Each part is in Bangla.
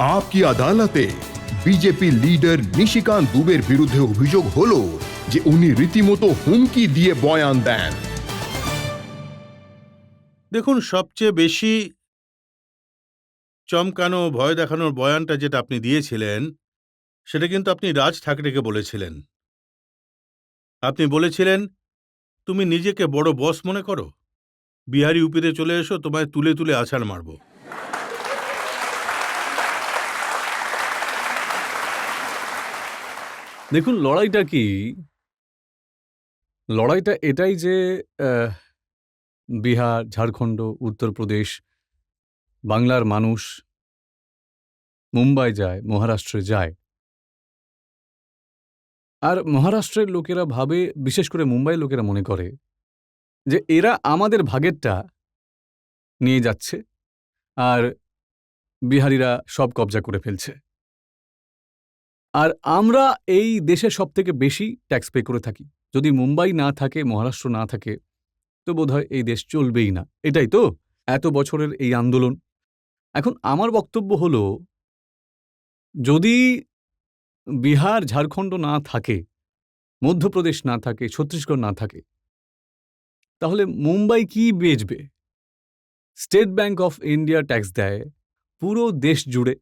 আপ কি আদালতে বিজেপি লিডার নিশিকান্ত দুবের বিরুদ্ধে অভিযোগ হলো যে উনি রীতিমতো হুমকি দিয়ে বয়ান দেন। দেখুন, সবচেয়ে বেশি চমকানো ভয় দেখানোর বয়ানটা যেটা আপনি দিয়েছিলেন সেটা কিন্তু আপনি রাজ ঠাকরেকে বলেছিলেন। আপনি বলেছিলেন, তুমি নিজেকে বড় বস মনে করো, বিহারি ইউপিতে চলে এসো, তোমায় তুলে তুলে আছাড় মারব। দেখুন, লড়াইটা কি? লড়াইটা এটাই যে বিহার, ঝাড়খণ্ড, উত্তরপ্রদেশ, বাংলার মানুষ মুম্বাই যায়, মহারাষ্ট্রে যায়। আর মহারাষ্ট্রের লোকেরা ভাবে, বিশেষ করে মুম্বাইয়ের লোকেরা মনে করে যে এরা আমাদের ভাগেরটা নিয়ে যাচ্ছে আর বিহারিরা সব কবজা করে ফেলছে। আর আমরা এই দেশে সবথেকে বেশি ট্যাক্স পে করে থাকি। যদি মুম্বাই না থাকে, মহারাষ্ট্র না থাকে, তো বোধহয় এই দেশ চলবেই না। এটাই তো এত বছরের এই আন্দোলন। এখন আমার বক্তব্য হলো, যদি বিহার, ঝাড়খণ্ড না থাকে, মধ্যপ্রদেশ না থাকে, ছত্তিশগড় না থাকে, তাহলে মুম্বাই কি বেচবে? State bank of India tax দেয় পুরো দেশ জুড়ে।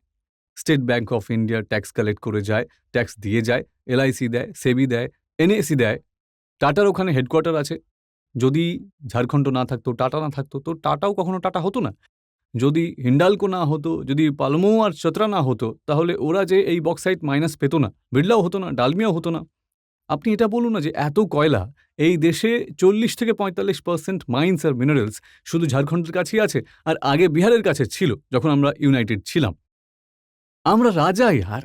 State bank of India tax collect করে যায়, ট্যাক্স দিয়ে যায়, এলআইসি দেয়, সেবি দেয়, এনএসি দেয়। টাটার ওখানে হেডকোয়ার্টার আছে। যদি ঝাড়খণ্ড না থাকতো, টাটা না থাকতো, তো টাটাও কখনো টাটা হতো না। যদি হিন্ডালকো না হতো, যদি পালমো আর চতরা না হতো, তাহলে ওরা যে এই বক্সাইট মাইনাস পেত না, বিড়লাও হতো না, ডালমিয়াও হতো না। আপনি এটা বলুন না যে এত কয়লা এই দেশে 40-45% মাইন্স আর মিনারেলস শুধু ঝাড়খণ্ডের কাছেই আছে, আর আগে বিহারের কাছে ছিল যখন আমরা ইউনাইটেড ছিলাম। আমরা রাজাই। আর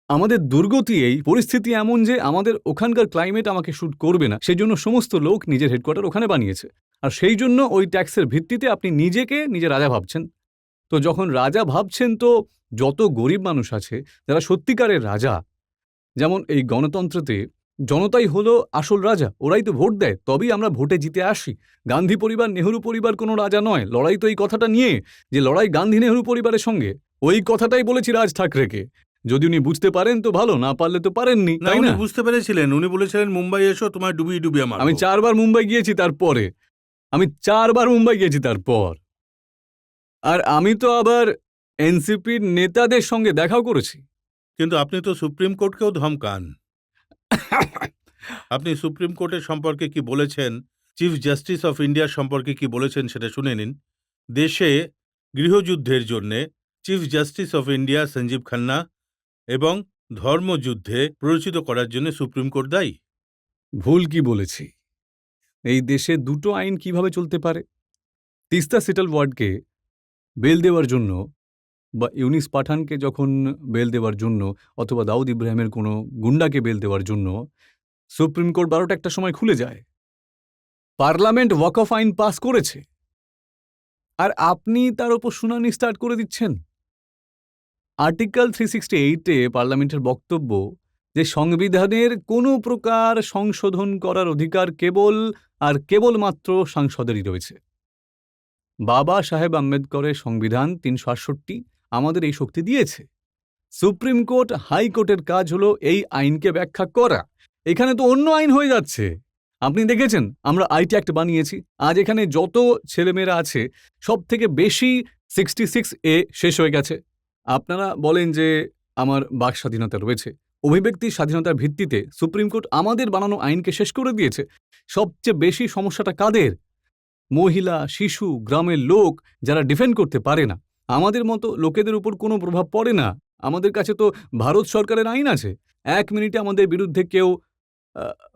আমাদের দুর্গতি, এই পরিস্থিতি এমন যে আমাদের ওখানকার ক্লাইমেট আমাকে শ্যুট করবে না, সেই জন্য সমস্ত লোক নিজের হেডকোয়ার্টার ওখানে বানিয়েছে। আর সেই জন্য ওই ট্যাক্সের ভিত্তিতে আপনি নিজেকে নিজে রাজা ভাবছেন। তো যখন রাজা ভাবছেন, তো যত গরিব মানুষ আছে যারা সত্যিকারের রাজা, যেমন এই গণতন্ত্রতে জনতাই হলো আসল রাজা, ওরাই তো ভোট দেয়, তবেই আমরা ভোটে জিতে আসি। গান্ধী পরিবার, নেহরু পরিবার কোনো রাজা নয়। লড়াই তো এই কথাটা নিয়ে, যে লড়াই গান্ধী নেহরু পরিবারের সঙ্গে। ওই কথাটাই বলেছি রাজ ঠাকরেকে। যদি উনি বুঝতে পারেন তো ভালো, না পারলে তো পারেননি, না, তাই উনি না? বুঝতে পেরেছিলেন। উনি বলেছিলেন, মুম্বাই এসো, তোমায় ডুবিয়ে ডুবিয়ে মারব। আমি 4 বার মুম্বাই গিয়েছি তারপরে। আমি 4 বার মুম্বাই গিয়েছি তারপর। আর আমি তো আবার এনসিপির নেতাদের সঙ্গে দেখাও করেছি। কিন্তু আপনি তো সুপ্রিম কোর্টকেও ধমকান। আপনি সুপ্রিম কোর্টের সম্পর্কে কি বলেছেন, চিফ জাস্টিস অফ ইন্ডিয়া সম্পর্কে কি বলেছেন সেটা শুনে নিন। দেশে গৃহযুদ্ধের জন্যে chief justice of India Sanjiv Khanna এবং ধর্মযুদ্ধে প্ররোচিত করার জন্য সুপ্রিম কোর্ট দায়ী। ভুল কি বলেছি? এই দেশে দুটো আইন কিভাবে চলতে পারে? তিস্তা সেটেল ওয়ার্ডকে বেল দেওয়ার জন্য, বা ইউনিস পাঠানকে যখন বেল দেওয়ার জন্য, অথবা দাউদ ইব্রাহিমের কোনো গুন্ডাকে বেল দেওয়ার জন্য সুপ্রিম কোর্ট 12টা একটা সময় খুলে যায়। পার্লামেন্ট ওয়াকফ আইন পাস করেছে, আর আপনি তার উপর শুনানি স্টার্ট করে দিচ্ছেন। আর্টিকেল 368-এ পার্লামেন্টের বক্তব্য যে সংবিধানের কোনো প্রকার সংশোধন করার অধিকার কেবল আর কেবলমাত্র সাংসদেরই রয়েছে। বাবা সাহেব আম্বেদকরের সংবিধান 368 আমাদের এই শক্তি দিয়েছে। সুপ্রিম কোর্ট, হাইকোর্টের কাজ হলো এই আইনকে ব্যাখ্যা করা। এখানে তো অন্য আইন হয়ে যাচ্ছে। আপনি দেখেছেন, আমরা আইটি অ্যাক্ট বানিয়েছি। আজ এখানে যত ছেলেমেয়েরা আছে, সব থেকে বেশি 66A শেষ হয়ে গেছে। আপনারা বলেন যে আমার বাক স্বাধীনতা রয়েছে। অভিব্যক্তির স্বাধীনতার ভিত্তিতে সুপ্রিম কোর্ট আমাদের বানানো আইনকে শেষ করে দিয়েছে। সবচেয়ে বেশি সমস্যাটা কাদের? মহিলা, শিশু, গ্রামের লোক যারা ডিফেন্ড করতে পারে না। আমাদের মতো লোকেদের উপর কোনো প্রভাব পড়ে না। আমাদের কাছে তো ভারত সরকারের আইন আছে। 1 মিনিটে আমাদের বিরুদ্ধে কেউ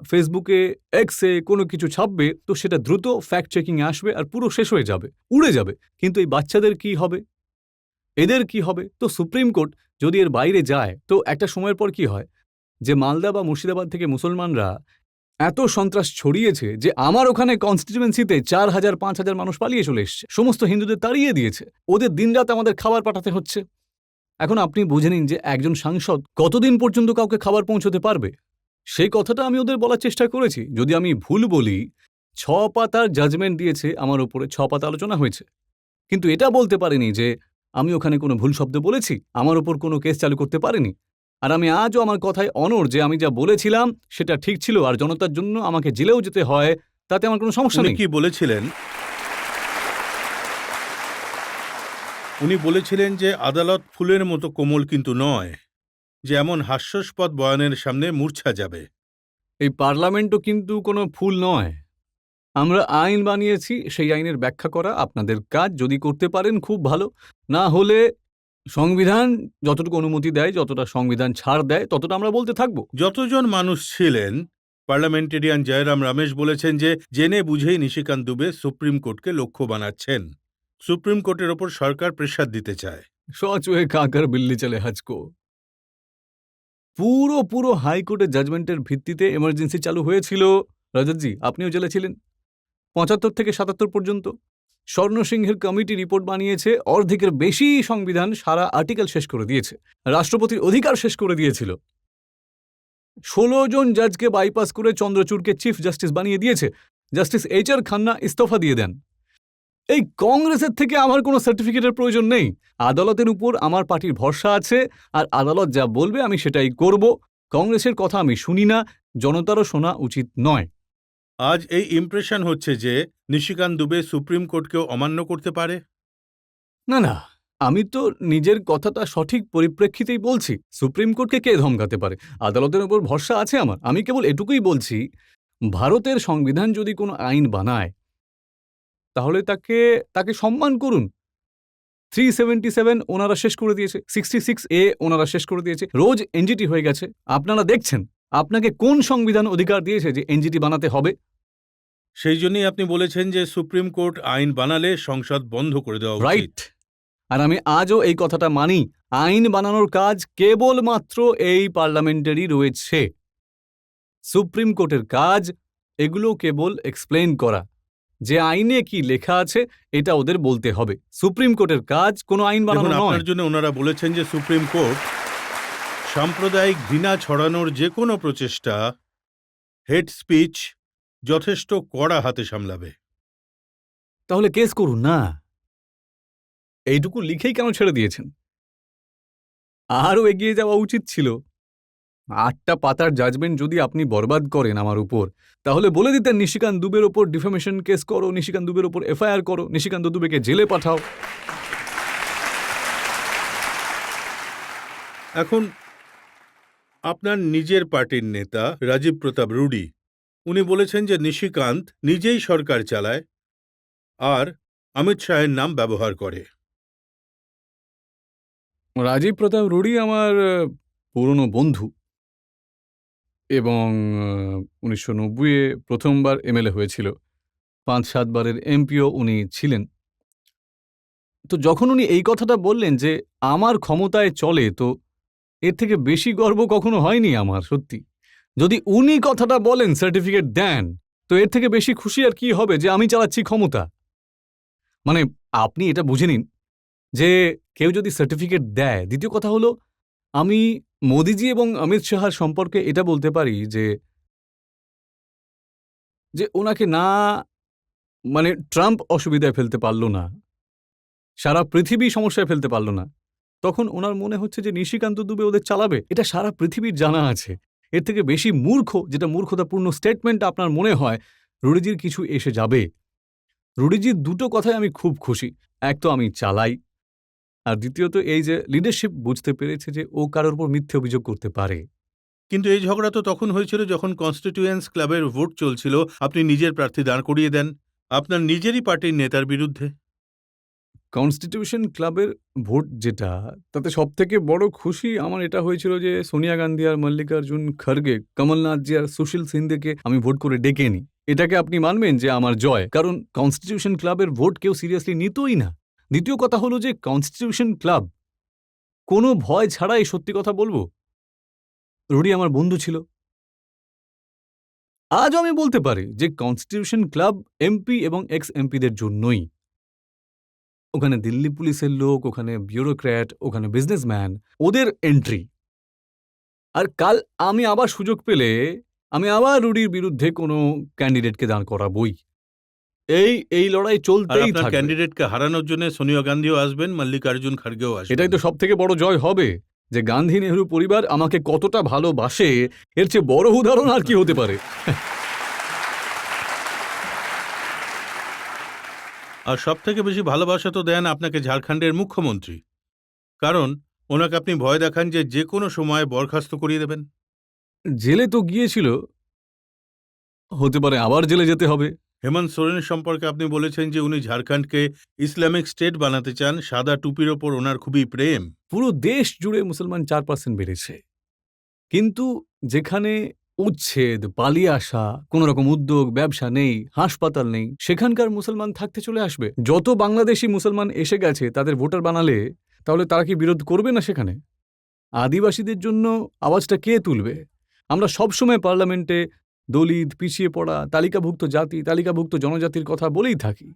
ফেসবুকে, এক্সে কোনো কিছু ছাপবে, তো সেটা দ্রুত ফ্যাক্ট চেকিংয়ে আসবে আর পুরো শেষ হয়ে যাবে, উড়ে যাবে। কিন্তু এই বাচ্চাদের কি হবে? এদের কি হবে? তো সুপ্রিম কোর্ট যদি এর বাইরে যায়, তো একটা সময়ের পর কি হয়, যে মালদা বা মুর্শিদাবাদ থেকে মুসলমানরা এত সন্ত্রাস ছড়িয়েছে যে আমার ওখানে কনস্টিটিউয়েন্সিতে 4,000-5,000 মানুষ পালিয়ে চলে এসছে। সমস্ত হিন্দুদের তাড়িয়ে দিয়েছে। ওদের দিনরাত আমাদের খাবার পাঠাতে হচ্ছে। এখন আপনি বুঝে নিন যে একজন সাংসদ কতদিন পর্যন্ত কাউকে খাবার পৌঁছতে পারবে। সেই কথাটা আমি ওদের বলার চেষ্টা করেছি। যদি আমি ভুল বলি, 6 পাতার জাজমেন্ট দিয়েছে আমার উপরে, 6 পাতা আলোচনা হয়েছে। কিন্তু এটা বলতে পারিনি যে আমি ওখানে কোনো ভুল শব্দ বলেছি? আমার ওপর কোনো কেস চালু করতে পারেনি। আর আমি আজও আমার কথায় অনড় যে আমি যা বলেছিলাম সেটা ঠিক ছিল, আর জনতার জন্য আমাকে জেলেও যেতে হয়, তাতে আমার কোনো সমস্যা উনি নেই। কি বলেছিলেন? উনি বলেছিলেন যে আদালত ফুলের মতো কোমল কিন্তু নয়, যে এমন হাস্যাস্পদ বয়ানের সামনে মূর্ছা যাবে। এই পার্লামেন্টও কিন্তু কোনো ফুল নয়। আমরা আইন বানিয়েছি, সেই আইনের ব্যাখ্যা করা আপনাদের কাজ। যদি করতে পারেন খুব ভালো, না হলে সংবিধান যতটুকু অনুমতি দেয়, যতটা সংবিধান ছাড় দেয়, ততটা আমরা বলতে থাকবো। যতজন মানুষ ছিলেন, পার্লামেন্টেরিয়ান জয়রাম রমেশ বলেছেন যে জেনে বুঝেই নিশিকান্ত দুবে সুপ্রিম কোর্টকে লক্ষ্য বানাচ্ছেন। সুপ্রিম কোর্টের ওপর সরকার প্রেসার দিতে চায়। সচ হয়ে কাকার বিল্লি চলে হাজকো। পুরো হাইকোর্টের জাজমেন্টের ভিত্তিতে এমার্জেন্সি চালু হয়েছিল। রজতজি, আপনিও জেলে ছিলেন ৭৫ থেকে ৭৭ পর্যন্ত। স্বর্ণ সিংহের কমিটি রিপোর্ট বানিয়েছে, অর্ধেকের বেশি সংবিধান সারা আর্টিকেল শেষ করে দিয়েছে, রাষ্ট্রপতির অধিকার শেষ করে দিয়েছিল। ১৬ জন জাজকে বাইপাস করে চন্দ্রচূড়কে চিফ জাস্টিস বানিয়ে দিয়েছে। Justice H R. খান্না ইস্তফা দিয়ে দেন। এই কংগ্রেসের থেকে আমার কোনো সার্টিফিকেটের প্রয়োজন নেই। আদালতের উপর আমার পার্টির ভরসা আছে, আর আদালত যা বলবে আমি সেটাই করব। কংগ্রেসের কথা আমি শুনি না, জনতারও শোনা উচিত নয়। আজ এই ইমপ্রেশন হচ্ছে যে নিশিকান্ত দুবে সুপ্রিম কোর্টকেও অমান্য করতে পারে। না, আমি তো নিজের কথাটা সঠিক পরিপ্রেক্ষিতেই বলছি। সুপ্রিম কোর্টকে কে ধমকাতে পারে? আদালতের উপর ভরসা আছে আমার। আমি কেবল এটুকুই বলছি, ভারতের সংবিধান যদি কোনো আইন বানায়, তাহলে তাকে সম্মান করুন। 377 ওনারা শেষ করে দিয়েছে, 66A ওনারা শেষ করে দিয়েছে, রোজ এনজিটি হয়ে গেছে। আপনারা দেখছেন, আপনাকে কোন সংবিধান অধিকার দিয়েছে যে এনজিটি বানাতে হবে? সেই জন্যই আপনি বলেছেন যে সুপ্রিম কোর্ট আইন বানালে সংসদ বন্ধ করে দেওয়া উচিত। রাইট। আর আমি আজও এই কথাটা মানি। আইন বানানোর কাজ কেবলমাত্র এই পার্লামেন্টেরই রয়েছে। সুপ্রিম কোর্টের কাজ এগুলো কেবল এক্সপ্লেন করা, যে আইনে কি লেখা আছে এটা ওদের বলতে হবে। সুপ্রিম কোর্টের কাজ কোনো আইন বানানো দেখুন, নয়। আপনার জন্য ওনারা বলেছেন যে সুপ্রিম কোর্ট সাম্প্রদায়িক ঘৃণা ছড়ানোর যে কোনো প্রচেষ্টা, হেট স্পিচ, যথেষ্ট কড়া হাতে সামলাবে। তাহলে কেস করুন না। এইটুকু লিখেই কেন ছেড়ে দিয়েছেন? আরও এগিয়ে যাওয়া উচিত ছিল। ৮টা পাতার জাজমেন্ট যদি আপনি বরবাদ করেন আমার উপর, তাহলে বলে দিতেন নিশিকান্ত দুবের ওপর ডিফেমেশন কেস করো, নিশিকান্ত দুবের ওপর এফআইআর করো, নিশিকান্ত দুবেকে জেলে পাঠাও। এখন আপনার নিজের পার্টির নেতা রাজীব প্রতাপ রুডি, উনি বলেছেন যে নিশিকান্ত নিজেই সরকার চালায় আর অমিত শাহের নাম ব্যবহার করে। রাজীব প্রতাপ রুডি আমার পুরনো বন্ধু, এবং ১৯৯০-এ প্রথমবার এমএলএ হয়েছিল। ৫-৭ বারের এমপিও উনি ছিলেন। তো যখন উনি এই কথাটা বললেন যে আমার ক্ষমতায় চলে, তো এর থেকে বেশি গর্ব কখনো হয়নি আমার, সত্যি। যদি উনি কথাটা বলেন, সার্টিফিকেট দেন, তো এর থেকে বেশি খুশি আর কি হবে যে আমি চালাচ্ছি ক্ষমতা। মানে আপনি এটা বুঝে নিন যে কেউ যদি সার্টিফিকেট দেয়, দ্বিতীয় কথা হলো আমি মোদিজি এবং অমিত শাহর সম্পর্কে এটা বলতে পারি যে ওনাকে না, মানে ট্রাম্প অসুবিধায় ফেলতে পারল না, সারা পৃথিবী সমস্যায় ফেলতে পারল না, তখন ওনার মনে হচ্ছে যে নিশিকান্ত দুবে ওদের চালাবে। এটা সারা পৃথিবীর জানা আছে। এর থেকে বেশি মূর্খ, যেটা মূর্খতাপূর্ণ স্টেটমেন্ট আপনার মনে হয়, রুডিজির কিছু এসে যাবে। রুডিজির দুটো কথায় আমি খুব খুশি। এক তো আমি চালাই, আর দ্বিতীয়ত এই যে লিডারশিপ বুঝতে পেরেছে যে ও কারোর উপর মিথ্যে অভিযোগ করতে পারে। কিন্তু এই ঝগড়া তো তখন হয়েছিল যখন কনস্টিটিউয়েন্স ক্লাবের ভোট চলছিল, আপনি নিজের প্রার্থী দাঁড় করিয়ে দেন আপনার নিজেরই পার্টির নেতার বিরুদ্ধে। কনস্টিটিউশন ক্লাবের ভোট যেটা, তাতে সবথেকে বড় খুশি আমার এটা হয়েছিল যে সোনিয়া গান্ধী আর মল্লিকার্জুন খড়গে, কমলনাথজি আর সুশীল সিন্ধেকে আমি ভোট করে ডেকে নিই। এটাকে আপনি মানবেন যে আমার জয়, কারণ কনস্টিটিউশন ক্লাবের ভোট কেউ সিরিয়াসলি নিতই না। দ্বিতীয় কথা হলো যে কনস্টিটিউশন ক্লাব কোনো ভয় ছাড়াই, সত্যি কথা বলবো, রুডি আমার বন্ধু ছিল। আজও আমি বলতে পারি যে কনস্টিটিউশন ক্লাব এমপি এবং এক্স এমপিদের জন্যই। ওখানে দিল্লি পুলিশের লোক, ওখানে বিউরোক্র্যাট, ওখানে বিজনেসম্যান, ওদের এন্ট্রি। আর কাল আমি আবার সুযোগ পেলে আমি আবার রুডির বিরুদ্ধে কোনো ক্যান্ডিডেটকে দাঁড় করাবই। এই লড়াই আর চলতেই আপনার থাকবে। ক্যান্ডিডেটকে হারানোর জন্য সোনিয়া গান্ধীও আসবেন, মল্লিকার্জুন খাড়গেও আসবেন। এটাই তো সবথেকে বড় জয় হবে, যে গান্ধী নেহরু পরিবার আমাকে কতটা ভালোবাসে, এর চেয়ে বড় উদাহরণ আর কি হতে পারে। আর সবথেকে বেশি ভালোবাসা তো দেন আপনাকে ঝাড়খণ্ডের মুখ্যমন্ত্রী, কারণ ওনাকে আপনি ভয় দেখান যে যে কোনো সময় বরখাস্ত করিয়ে দেবেন। জেলে তো গিয়েছিল, হতে পারে আবার জেলে যেতে হবে। হেমন্ত সোরেন সম্পর্কে আপনি বলেছেন যে উনি ঝাড়খণ্ডকে ইসলামিক স্টেট বানাতে চান, সাদা টুপির ওপর ওনার খুবই প্রেম। পুরো দেশ জুড়ে মুসলমান 4% বেড়েছে, কিন্তু যেখানে উচ্ছেদ, পালিয়ে আসা, কোন রকম উদ্যোগ, ব্যবসা নেই, হাসপাতাল নেই, সেখানকার মুসলমান থাকতে চলে আসবে। যত বাংলাদেশি মুসলমান এসে গেছে তাদের ভোটার বানালে তাহলে তারা কি বিরোধ করবে না? সেখানে আদিবাসীদের জন্য আওয়াজটা কে তুলবে? আমরা সবসময় পার্লামেন্টে দলিত, পিছিয়ে পড়া, তালিকাভুক্ত জাতি, তালিকাভুক্ত জনজাতির কথা বলেই থাকি।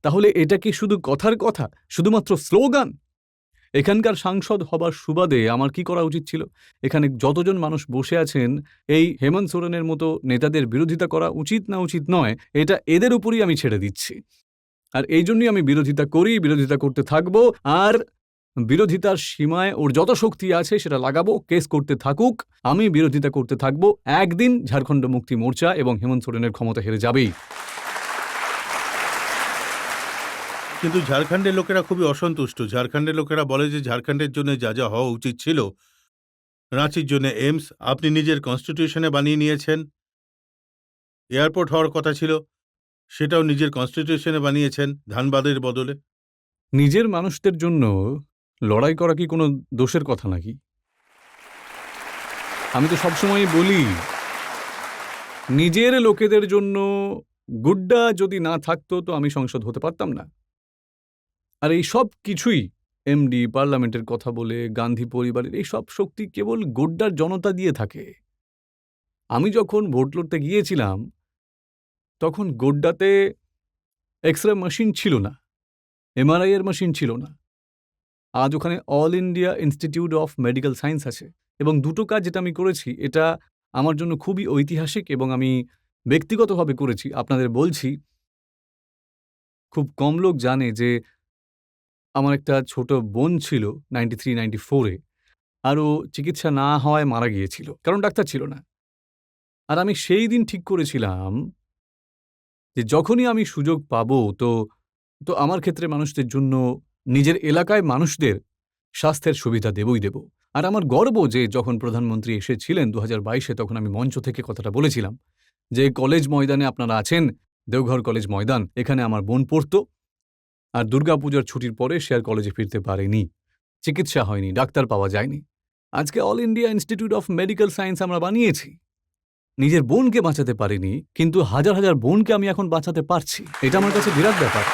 তাহলে এটা কি শুধু কথার কথা, শুধুমাত্র স্লোগান? এখানকার সাংসদ হবার সুবাদে আমার কি করা উচিত ছিল? এখানে যতজন মানুষ বসে আছেন, এই হেমন্ত সোরেনের মতো নেতাদের বিরোধিতা করা উচিত না উচিত নয়, এটা এদের উপরই আমি ছেড়ে দিচ্ছি। আর এই জন্যই আমি বিরোধিতা করি, বিরোধিতা করতে থাকবো, আর বিরোধিতার সীমায় ওর যত শক্তি আছে সেটা লাগাবো, কেস করতে থাকুক, আমি বিরোধিতা করতে থাকবো। একদিন ঝাড়খণ্ড মুক্তি মোর্চা এবং হেমন্ত সোরেনের ক্ষমতা হেরে যাবেই। কিন্তু ঝাড়খণ্ডের লোকেরা খুবই অসন্তুষ্ট। ঝাড়খণ্ডের লোকেরা বলে যে ঝাড়খণ্ডের জন্য যা যা হওয়া উচিত ছিল, রাঁচির জন্য এইমস আপনি নিজের কনস্টিটিউশনে বানিয়ে নিয়েছেন, এয়ারপোর্ট হওয়ার কথা ছিল সেটাও নিজের কনস্টিটিউশনে বানিয়েছেন ধানবাদের বদলে। নিজের মানুষদের জন্য লড়াই করা কি কোনো দোষের কথা নাকি? আমি তো সবসময় বলি, নিজের লোকেদের জন্য গুড্ডা যদি না থাকতো তো আমি সংসদ হতে পারতাম না। আর এই সব কিছুই এমডি, পার্লামেন্টের কথা বলে, গান্ধী পরিবারের এই সব শক্তি কেবল গোড্ডার জনতা দিয়ে থাকে। আমি যখন ভোট লড়তে গিয়েছিলাম তখন গোড্ডাতে এক্সরে মেশিন ছিল না, এমআরআই এর মেশিন ছিল না। আজ ওখানে all India institute of medical science আছে, এবং দুটো কাজ যেটা আমি করেছি এটা আমার জন্য খুবই ঐতিহাসিক, এবং আমি ব্যক্তিগতভাবে করেছি। আপনাদের বলছি, খুব কম লোক জানে যে আমার একটা ছোট বোন ছিল 93-94-এ, আর ও চিকিৎসা না হওয়ায় মারা গিয়েছিল, কারণ ডাক্তার ছিল না। আর আমি সেই দিন ঠিক করেছিলাম যে যখনই আমি সুযোগ পাবো তো আমার ক্ষেত্রে মানুষদের জন্য, নিজের এলাকায় মানুষদের স্বাস্থ্যের সুবিধা দেবই দেব। আর আমার গর্ব যে যখন প্রধানমন্ত্রী এসেছিলেন 2022-এ, তখন আমি মঞ্চ থেকে কথাটা বলেছিলাম যে কলেজ ময়দানে আপনারা আছেন, দেওঘর কলেজ ময়দান, এখানে আমার বোন পড়তো, আর দুর্গাপূজার ছুটির পরে সে আর কলেজে ফিরতে পারেনি, চিকিৎসা হয়নি, ডাক্তার পাওয়া যায়নি। আজকে all India institute of medical science আমরা বানিয়েছি। নিজের বোনকে বাঁচাতে পারিনি, কিন্তু হাজার হাজার বোনকে আমি এখন বাঁচাতে পারছি। এটা আমার কাছে বিরাট ব্যাপার।